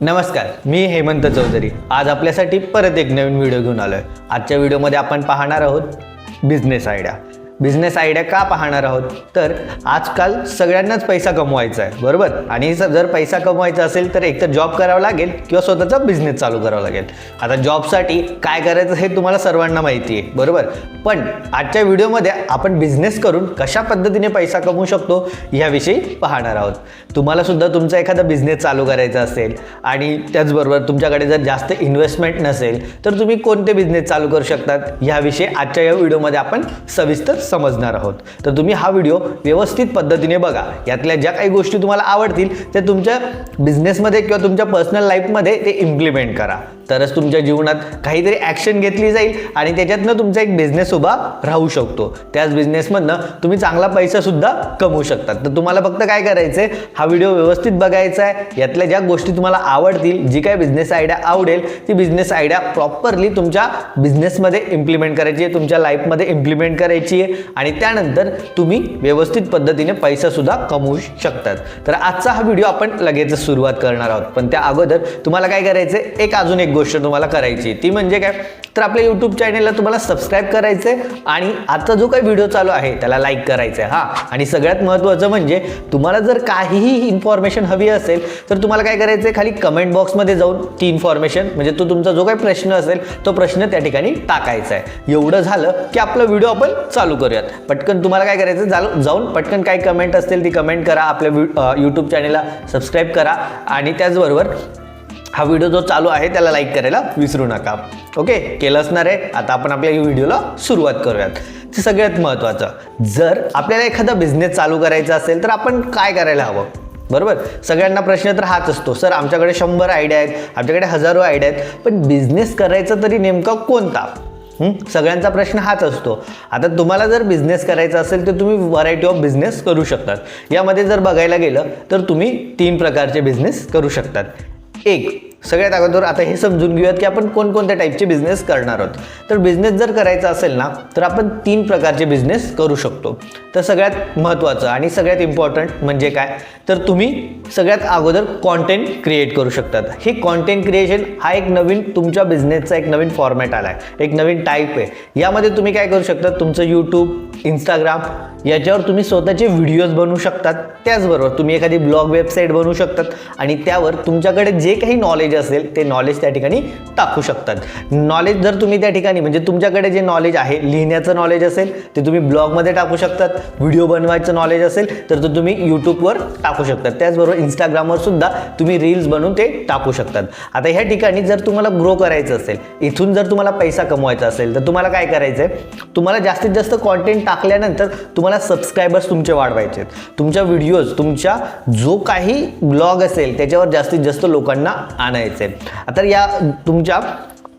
नमस्कार, मी हेमंत चौधरी। आज आपल्यासाठी परत एक नवीन व्हिडिओ घेऊन आलोय। आजच्या व्हिडिओमध्ये आपण पाहणार आहोत बिझनेस आयडिया। बिझनेस आयडिया का पाहणार आहोत तर आजकाल सगळ्यांनाच पैसा कमवायचा आहे, बरोबर। आणि जर पैसा कमवायचा असेल तर एकतर जॉब करावा लागेल किंवा स्वतःचा बिझनेस चालू करावा लागेल। आता जॉबसाठी काय करायचं हे तुम्हाला सर्वांना माहिती आहे, बरोबर। पण आजच्या व्हिडिओमध्ये आपण बिझनेस करून कशा पद्धतीने पैसा कमवू शकतो याविषयी पाहणार आहोत। तुम्हाला सुद्धा तुमचा एखादा बिझनेस चालू करायचा असेल आणि त्याचबरोबर तुमच्याकडे जर जास्त इन्व्हेस्टमेंट नसेल तर तुम्ही कोणते बिझनेस चालू करू शकतात याविषयी आजच्या या व्हिडिओमध्ये आपण सविस्तर समजणार आहोत। तर तुम्ही हा व्हिडिओ व्यवस्थित पद्धतीने बघा। यातल्या ज्या काही गोष्टी तुम्हाला आवडतील ते तुमच्या बिझनेसमध्ये किंवा तुमच्या पर्सनल लाईफमध्ये ते इम्प्लिमेंट करा, तरच तुमच्या जीवनात काहीतरी ॲक्शन घेतली जाईल आणि त्याच्यातनं तुमचा एक बिझनेस उभा राहू शकतो। त्याच बिझनेसमधनं तुम्ही चांगला पैसा सुद्धा कमवू शकतात। तर तुम्हाला फक्त काय करायचं आहे, हा व्हिडिओ व्यवस्थित बघायचा आहे। यातल्या ज्या गोष्टी तुम्हाला आवडतील, जी काय बिझनेस आयडिया आवडेल ती बिझनेस आयडिया प्रॉपरली तुमच्या बिझनेसमध्ये इम्प्लिमेंट करायची आहे, तुमच्या लाईफमध्ये इम्प्लिमेंट करायची आहे आणि त्यानंतर तुम्ही व्यवस्थित पद्धतीने पैसा सुद्धा कमवू शकतात। तर आजचा हा व्हिडिओ आपण लगेच सुरुवात करणार आहोत। पण त्या अगोदर तुम्हाला काय करायचं आहे, अजून एक गोष्ट तुम्हाला करायची, ती म्हणजे काय तर आपल्या यूट्यूब चॅनलला तुम्हाला सबस्क्राईब करायचं आहे आणि आजचा जो काही व्हिडिओ चालू आहे त्याला लाईक करायचं आहे। आणि सगळ्यात महत्त्वाचं म्हणजे तुम्हाला जर काहीही इन्फॉर्मेशन हवी असेल तर तुम्हाला काय करायचं आहे, खाली कमेंट बॉक्समध्ये जाऊन ती इन्फॉर्मेशन म्हणजे तुमचा जो काही प्रश्न असेल तो प्रश्न त्या ठिकाणी टाकायचा आहे। एवढं झालं की आपला व्हिडिओ आपण चालू करूयात। पटकन तुम्हाला काय करायचं, जाऊन पटकन काय कमेंट असतील ती कमेंट करा, आपल्या यूट्यूब चॅनलला सबस्क्राईब करा आणि त्याचबरोबर हा व्हिडिओ जो चालू आहे त्याला लाईक करायला विसरू नका। ओके, केलं असणार आहे। आता आपण आपल्या व्हिडिओला सुरुवात करूयात। ते सगळ्यात महत्त्वाचं, जर आपल्याला एखादा बिझनेस चालू करायचा असेल तर आपण काय करायला हवं, बरोबर। सगळ्यांना प्रश्न तर हाच असतो, सर आमच्याकडे 100 आयडिया आहेत, आमच्याकडे हजारो आयडिया आहेत, पण बिझनेस करायचा तरी नेमका कोणता? सगळ्यांचा प्रश्न हाच असतो। आता तुम्हाला जर बिझनेस करायचा असेल तर तुम्ही व्हरायटी ऑफ बिझनेस करू शकतात। यामध्ये जर बघायला गेलं तर तुम्ही 3 प्रकारचे बिझनेस करू शकतात। एक, सगळ्यात अगोदर आता हे समजून घेऊयात की आपण कोणकोणत्या टाईपचे बिझनेस करणार आहोत। तर बिझनेस जर करायचा असेल ना तर आपण 3 प्रकारचे बिझनेस करू शकतो। तर सगळ्यात महत्त्वाचं आणि सगळ्यात इम्पॉर्टंट म्हणजे काय तर तुम्ही सगळ्यात अगोदर कॉन्टेंट क्रिएट करू शकतात। हे कॉन्टेंट क्रिएशन हा एक नवीन तुमच्या बिझनेसचा एक नवीन फॉर्मॅट आला आहे, एक नवीन टाईप आहे। यामध्ये तुम्ही काय करू शकता, तुमचं यूट्यूब, इंस्टाग्राम याच्यावर तुम्ही स्वतःचे व्हिडिओज बनवू शकतात। त्याचबरोबर तुम्ही एखादी ब्लॉग वेबसाईट बनवू शकतात आणि त्यावर तुमच्याकडे जे काही नॉलेज असेल ते नॉलेज त्या ठिकाणी टाकू शकतात। नॉलेज जर तुम्ही त्या ठिकाणी म्हणजे तुमच्याकडे जे नॉलेज आहे, लिहिण्याचं नॉलेज असेल ते तुम्ही ब्लॉगमध्ये टाकू शकतात, व्हिडिओ बनवायचं नॉलेज असेल तर ते तुम्ही यूट्यूबवर टाकू शकतात, त्याचबरोबर इंस्टाग्रामवर सुद्धा तुम्ही रील्स बनवून ते टाकू शकतात। आता ह्या ठिकाणी जर तुम्हाला ग्रो करायचं असेल, इथून जर तुम्हाला पैसा कमवायचा असेल तर तुम्हाला काय करायचं आहे, तुम्हाला जास्तीत जास्त कॉन्टेंट टाकल्यानंतर तुम्हाला सबस्क्रायबर्स तुमचे वाढवायचे आहेत। तुमच्या व्हिडिओज, तुमच्या जो काही ब्लॉग असेल त्याच्यावर जास्तीत जास्त लोकांना आणायचे आहेत। आता या तुमच्या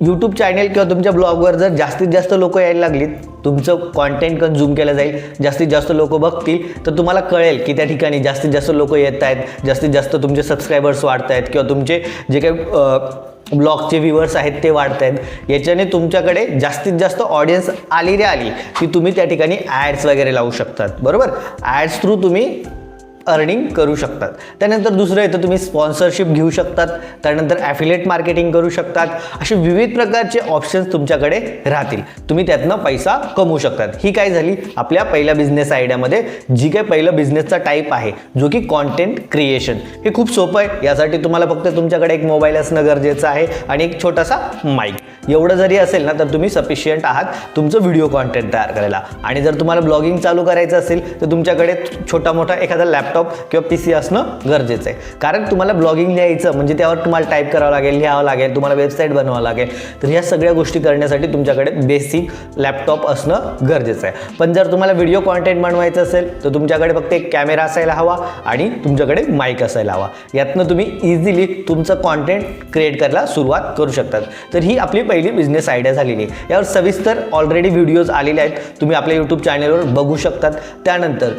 यूट्यूब चॅनल किंवा तुमच्या ब्लॉगवर जर जास्तीत जास्त लोक यायला लागलीत, तुमचं कॉन्टेंट कन्झ्युम केलं जाईल, जास्तीत जास्त लोक बघतील तर तुम्हाला कळेल की त्या ठिकाणी जास्तीत जास्त लोक येत आहेत, जास्तीत जास्त तुमचे सबस्क्रायबर्स वाढत आहेत किंवा तुमचे जे काही ब्लॉगचे व्ह्यूअर्स आहेत ते वाढत आहेत। याच्याने तुमच्याकडे जास्तीत जास्त ऑडियन्स आली की तुम्ही त्या ठिकाणी ॲड्स वगैरे लावू शकतात, बरोबर। ॲड्स थ्रू तुम्ही अर्निंग करू शकतात। त्यानंतर दुसरं येतं, तुम्ही स्पॉन्सरशिप घेऊ शकतात, त्यानंतर ॲफिलिएट मार्केटिंग करू शकतात। असे विविध प्रकारचे ऑप्शन्स तुमच्याकडे राहतील, तुम्ही त्यातनं पैसा कमवू शकतात। ही काय झाली आपल्या पहिल्या बिझनेस आयडियामध्ये जी काय पहिलं बिझनेसचा टाईप आहे जो की कॉन्टेंट क्रिएशन। हे खूप सोपं आहे। यासाठी तुम्हाला फक्त तुमच्याकडे एक मोबाईल असणं गरजेचं आहे आणि एक छोटासा माईक। एवढं जरी असेल ना तर तुम्ही सफिशियंट आहात तुमचं व्हिडिओ कॉन्टेंट तयार करायला। आणि जर तुम्हाला ब्लॉगिंग चालू करायचं असेल तर तुमच्याकडे छोटा मोठा एखादा लॅपटॉप किंवा पीसी असणं गरजेचं आहे, कारण तुम्हाला ब्लॉगिंग लिहायचं म्हणजे त्यावर तुम्हाला टाईप करावं लागेल, लिहावं लागेल, तुम्हाला वेबसाईट बनवावं लागेल। तर ह्या सगळ्या गोष्टी करण्यासाठी तुमच्याकडे बेसिक लॅपटॉप असणं गरजेचं आहे। पण जर तुम्हाला व्हिडिओ कॉन्टेंट बनवायचं असेल तर तुमच्याकडे फक्त एक कॅमेरा असायला हवा आणि तुमच्याकडे माईक असायला हवा। यातनं तुम्ही इझिली तुमचं कॉन्टेंट क्रिएट करायला सुरुवात करू शकतात। तर ही आपली पहिली बिझनेस आयडिया झालेली आहे। यावर सविस्तर ऑलरेडी व्हिडिओज आलेले आहेत, तुम्ही आपल्या यूट्यूब चॅनलवर बघू शकतात। त्यानंतर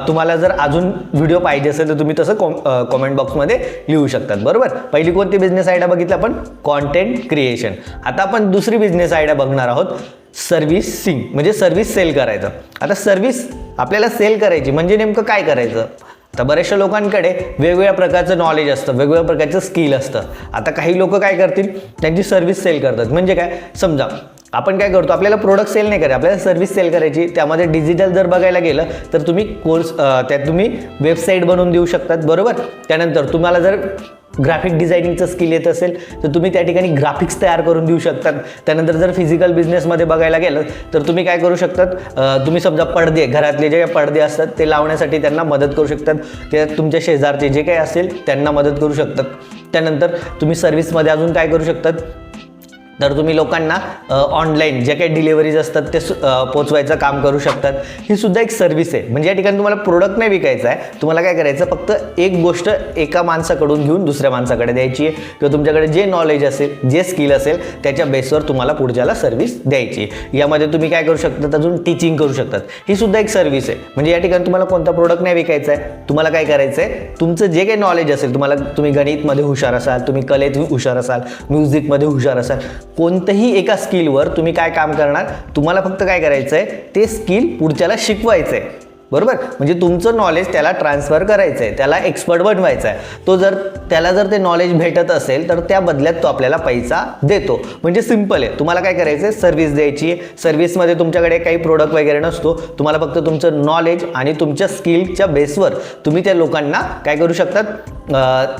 तुम्हाला जर अजून व्हिडिओ पाहिजे असेल तर तुम्ही तसं कॉमेंट बॉक्समध्ये लिहू शकतात, बरोबर। पहिली कोणती बिझनेस आयडिया बघितली आपण, कॉन्टेंट क्रिएशन। आता आपण दुसरी बिझनेस आयडिया बघणार आहोत, सर्व्हिसिंग म्हणजे सर्व्हिस सेल करायचं। आता सर्व्हिस आपल्याला सेल करायची म्हणजे नेमकं काय करायचं, तर बऱ्याचशा लोकांकडे वेगवेगळ्या प्रकारचं नॉलेज असतं, वेगवेगळ्या प्रकारचं स्किल असतं. आता काही लोक काय करतील, त्यांची सर्व्हिस सेल करतात. म्हणजे काय, समजा आपण काय करतो, आपल्याला प्रोडक्ट सेल नाही करायचे, आपल्याला सर्व्हिस सेल करायची. त्यामध्ये डिजिटल जर बघायला गेलं तर तुम्ही कोर्स, त्यात तुम्ही वेबसाईट बनवून देऊ शकतात, बरोबर. त्यानंतर तुम्हाला जर ग्राफिक डिझायनिंगचं स्किल येत असेल तर तुम्ही त्या ठिकाणी ग्राफिक्स तयार करून देऊ शकतात. त्यानंतर जर फिजिकल बिझनेसमध्ये बघायला गेलं तर तुम्ही काय करू शकतात, तुम्ही समजा पडदे, घरातले जे पडदे असतात ते लावण्यासाठी त्यांना मदत करू शकतात. ते तुमच्या शेजारचे जे काही असेल त्यांना मदत करू शकतात. त्यानंतर तुम्ही सर्व्हिसमध्ये अजून काय करू शकतात, तर तुम्ही लोकांना ऑनलाईन जे काही डिलिव्हरीज असतात ते पोचवायचं काम करू शकतात. ही सुद्धा एक सर्व्हिस आहे. म्हणजे या ठिकाणी तुम्हाला प्रोडक्ट नाही विकायचं आहे, तुम्हाला काय करायचं, फक्त एक गोष्ट एका माणसाकडून घेऊन दुसऱ्या माणसाकडे द्यायची आहे, किंवा तुमच्याकडे जे नॉलेज असेल, जे स्किल असेल त्याच्या बेसवर तुम्हाला पुढच्याला सर्व्हिस द्यायची. यामध्ये तुम्ही काय करू शकतात, अजून टीचिंग करू शकतात. ही सुद्धा एक सर्व्हिस आहे. म्हणजे या ठिकाणी तुम्हाला कोणता प्रोडक्ट नाही विकायचा आहे, तुम्हाला काय करायचं आहे, तुमचं जे काही नॉलेज असेल, तुम्ही गणितमध्ये हुशार असाल, तुम्ही कलेत हुशार असाल, म्युझिकमध्ये हुशार असाल, कोणतंही एका स्किलवर तुम्ही काय काम करणार, तुम्हाला फक्त काय करायचं आहे, ते स्किल पुढच्याला शिकवायचं आहे, बरोबर. म्हणजे तुमचं नॉलेज त्याला ट्रान्सफर करायचं आहे, त्याला एक्सपर्ट बनवायचा आहे. त्याला जर ते नॉलेज भेटत असेल तर त्या बदल्यात तो आपल्याला पैसा देतो. म्हणजे सिंपल आहे. तुम्हाला काय करायचं आहे, सर्व्हिस द्यायची आहे. सर्व्हिसमध्ये तुमच्याकडे काही प्रोडक्ट वगैरे नसतो, तुम्हाला फक्त तुमचं नॉलेज आणि तुमच्या स्किलच्या बेसवर तुम्ही त्या लोकांना काय करू शकतात,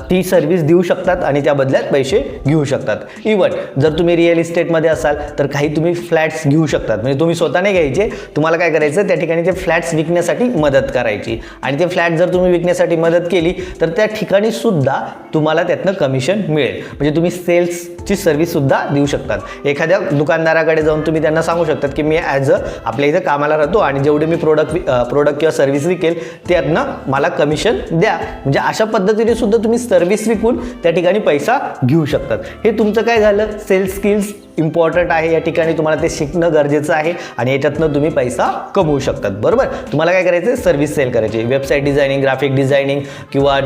ती सर्व्हिस देऊ शकतात आणि त्या बदल्यात पैसे घेऊ शकतात. इवन जर तुम्ही रिअल इस्टेटमध्ये असाल तर काही तुम्ही फ्लॅट्स घेऊ शकतात. म्हणजे तुम्ही स्वतः नाही घ्यायचे, तुम्हाला काय करायचं, त्या ठिकाणी ते फ्लॅट्स विकण्यासाठी मदत करायची. आणि ते फ्लॅट जर तुम्ही विकण्यासाठी मदत केली तर त्या ठिकाणी सुद्धा तुम्हाला त्यातनं कमिशन मिळेल. म्हणजे तुम्ही सेल्सची सर्व्हिस सुद्धा देऊ शकतात. एखाद्या दुकानदाराकडे जाऊन तुम्ही त्यांना सांगू शकतात की मी आपल्या इथं कामाला राहतो आणि जेवढे मी प्रोडक्ट किंवा सर्व्हिस विकेल त्यातनं मला कमिशन द्या. म्हणजे अशा पद्धतीने सुद्धा तुम्ही सर्व्हिस विकून त्या ठिकाणी पैसा घेऊ शकतात. हे तुमचं काय झालं, सेल्स स्किल्स इम्पॉर्टंट आहे. या ठिकाणी तुम्हाला ते शिकणं गरजेचं आहे आणि याच्यातनं तुम्ही पैसा कमवू शकतात, बरोबर. तुम्हाला काय करायचं, सर्व्हिस सेल करायची. वेबसाईट डिझायनिंग, ग्राफिक डिझायनिंग किंवा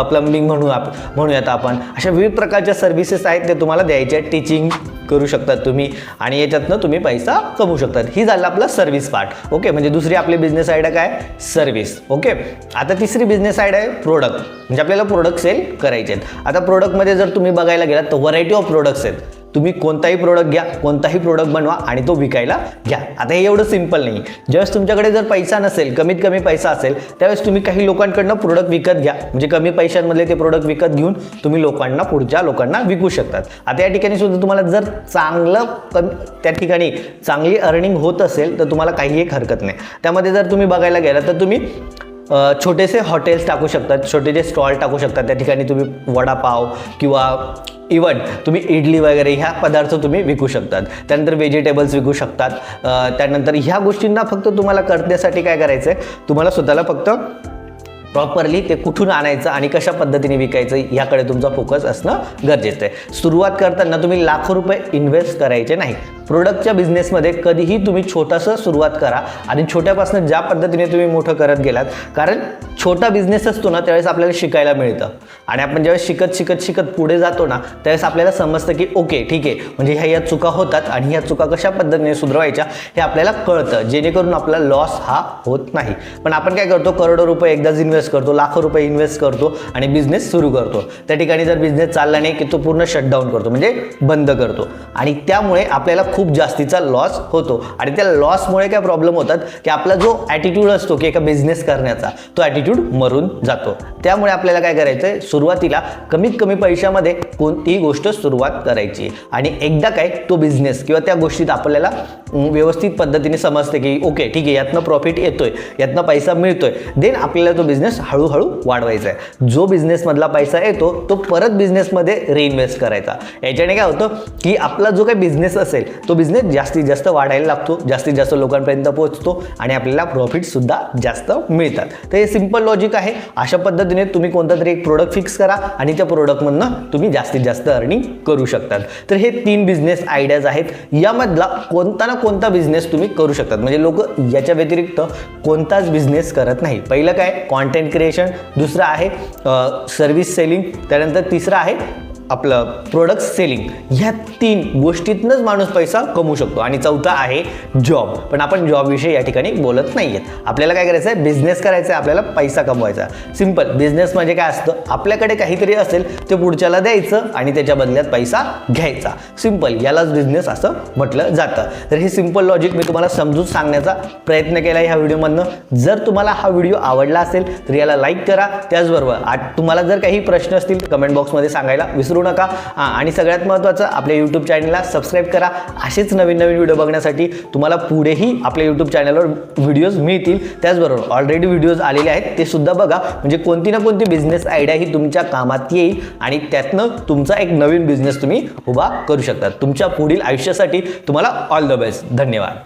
प्लंबिंग म्हणूयात आपण. अशा विविध प्रकारच्या सर्व्हिसेस आहेत ते तुम्हाला द्यायच्या. टीचिंग करू शकतात तुम्ही आणि याच्यातनं तुम्ही पैसा कमवू शकतात. ही झालं आपला सर्व्हिस पार्ट. ओके, म्हणजे दुसरी आपली बिझनेस आयडिया काय, सर्व्हिस. ओके, आता तिसरी बिझनेस आयडिया आहे प्रोडक्ट. म्हणजे आपल्याला प्रोडक्ट सेल करायचे आहेत. आता प्रोडक्टमध्ये जर तुम्ही बघायला गेलात तर व्हरायटी ऑफ प्रोडक्ट्स आहेत. तुम्ही कोणताही प्रोडक्ट घ्या, कोणताही प्रोडक्ट बनवा आणि तो विकायला घ्या. आता हे एवढं सिंपल नाही. ज्यावेळेस तुमच्याकडे जर पैसा नसेल, कमीत कमी पैसा असेल, त्यावेळेस तुम्ही काही लोकांकडनं प्रोडक्ट विकत घ्या. म्हणजे कमी पैशांमधले ते प्रोडक्ट विकत घेऊन तुम्ही पुढच्या लोकांना विकू शकतात. आता या ठिकाणी सुद्धा तुम्हाला जर त्या ठिकाणी चांगली अर्निंग होत असेल तर तुम्हाला काही एक हरकत नाही. त्यामध्ये जर तुम्ही बघायला गेला तर तुम्ही छोटेसे हॉटेल्स टाकू शकतात, छोटेसे स्टॉल टाकू शकतात. त्या ठिकाणी तुम्ही वडापाव किंवा इवन तुम्ही इडली वगैरे ह्या पदार्थ तुम्ही विकू शकतात. त्यानंतर व्हेजिटेबल्स विकू शकतात. त्यानंतर ह्या गोष्टींना फक्त तुम्हाला करण्यासाठी काय करायचं आहे, तुम्हाला स्वतःला फक्त प्रॉपरली ते कुठून आणायचं आणि कशा पद्धतीने विकायचं याकडे तुमचा फोकस असणं गरजेचं आहे. सुरुवात करताना तुम्ही लाखो रुपये इन्व्हेस्ट करायचे नाही. प्रोडक्टच्या बिझनेसमध्ये कधीही तुम्ही छोटासं सुरुवात करा आणि छोट्यापासून ज्या पद्धतीने तुम्ही मोठं करत गेलात, कारण छोटा बिझनेस असतो ना त्यावेळेस आपल्याला शिकायला मिळतं आणि आपण ज्यावेळेस शिकत पुढे जातो ना त्यावेळेस आपल्याला समजतं की ओके ठीक आहे, म्हणजे ह्या चुका होतात आणि ह्या चुका कशा पद्धतीने सुधारायच्या हे आपल्याला कळतं, जेणेकरून आपला लॉस हा होत नाही. पण आपण काय करतो, करोडो रुपये एकदाच इन्व्हेस्ट करतो, लाखो रुपये इन्व्हेस्ट करतो आणि बिझनेस सुरू करतो. त्या ठिकाणी जर बिझनेस चालला नाही की तो पूर्ण शटडाऊन करतो, म्हणजे बंद करतो आणि त्यामुळे आपल्याला खूप जास्तीचा लॉस होतो. आणि त्या लॉसमुळे काय प्रॉब्लेम होतात की आपला जो ॲटिट्यूड असतो की एका बिझनेस करण्याचा तो ॲटिट्यूड मरून जातो. त्यामुळे आपल्याला काय करायचं आहे, सुरुवातीला कमीत कमी पैशामध्ये कोणतीही गोष्ट सुरुवात करायची आणि एकदा काय तो बिझनेस किंवा त्या गोष्टीत आपल्याला व्यवस्थित पद्धतीने समजते की ओके ठीक आहे, यातनं प्रॉफिट येतोय, यातनं पैसा मिळतोय, देन आपल्याला तो बिझनेस हळूहळू वाढवायचा आहे. जो बिझनेसमधला पैसा येतो तो परत बिझनेसमध्ये रिइन्व्हेस्ट करायचा. याच्याने काय होतं की आपला जो काही बिझनेस असेल तो बिझनेस जास्तीत जास्त वाढायला लागतो, जास्तीत जास्त लोकांपर्यंत पोहोचतो आणि आपल्याला प्रॉफिट सुद्धा जास्त मिळतात. तर हे सिंपल लॉजिक आहे. अशा पद्धतीने तुम्ही कोणता तरी एक प्रोडक्ट फिक्स करा आणि त्या प्रोडक्टमधनं तुम्ही जास्तीत जास्त अर्निंग करू शकतात. तर हे 3 बिझनेस आयडियाज आहेत. यामधला कोणता ना कोणता बिझनेस तुम्ही करू शकतात. म्हणजे लोक याच्या व्यतिरिक्त कोणताच बिझनेस करत नाही. पहिलं काय, कॉन्टेंट क्रिएशन, दुसरं आहे सर्व्हिस सेलिंग, त्यानंतर तिसरं आहे आपलं प्रोडक्ट सेलिंग, ह्या 3 गोष्टीतनंच माणूस पैसा कमवू शकतो. आणि चौथा आहे जॉब. पण आपण जॉबविषयी या ठिकाणी बोलत नाही आहेत. आपल्याला काय करायचं आहे, बिझनेस करायचा आहे, आपल्याला पैसा कमवायचा. सिंपल. बिझनेस म्हणजे काय असतं, आपल्याकडे काहीतरी असेल ते पुढच्याला द्यायचं आणि त्याच्या बदल्यात पैसा घ्यायचा. सिंपल. यालाच बिझनेस असं म्हटलं जातं. तर हे सिंपल लॉजिक मी तुम्हाला समजून सांगण्याचा प्रयत्न केला ह्या व्हिडिओमधनं. जर तुम्हाला हा व्हिडिओ आवडला असेल तर याला लाईक करा. त्याचबरोबर तुम्हाला जर काही प्रश्न असतील तर कमेंट बॉक्समध्ये सांगायला विसरू नका. आणि सगळ्यात महत्त्वाचं, आपल्या यूट्यूब चॅनलला सबस्क्राईब करा. असेच नवीन नवीन व्हिडिओ बघण्यासाठी तुम्हाला पुढेही आपल्या यूट्यूब चॅनलवर व्हिडिओज मिळतील. त्याचबरोबर ऑलरेडी व्हिडिओज आलेले आहेत ते सुद्धा बघा, म्हणजे कोणती ना कोणती बिझनेस आयडिया ही तुमच्या कामात येईल आणि त्यातनं तुमचा एक नवीन बिझनेस तुम्ही उभा करू शकता. तुमच्या पुढील आयुष्यासाठी तुम्हाला ऑल द बेस्ट. धन्यवाद.